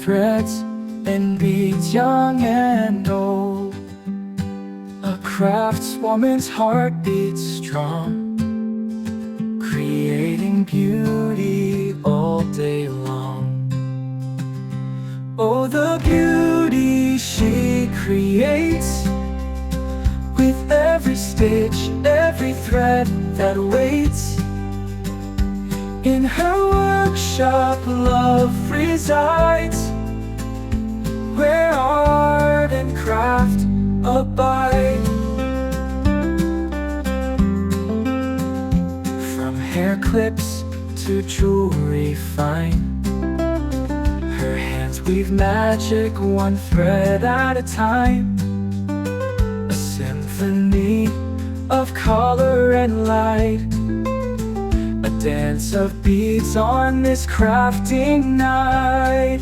threads and beads, young and old. A craftswoman's heart beats strong, creating beauty all day long. Oh, the beauty she creates, with every stitch, every thread that waits. In her workshop love resides, where art and craft abide. From hair clips to jewelry fine, her hands weave magic, one thread at a time. A symphony of color and light, a dance of beads on this crafting night.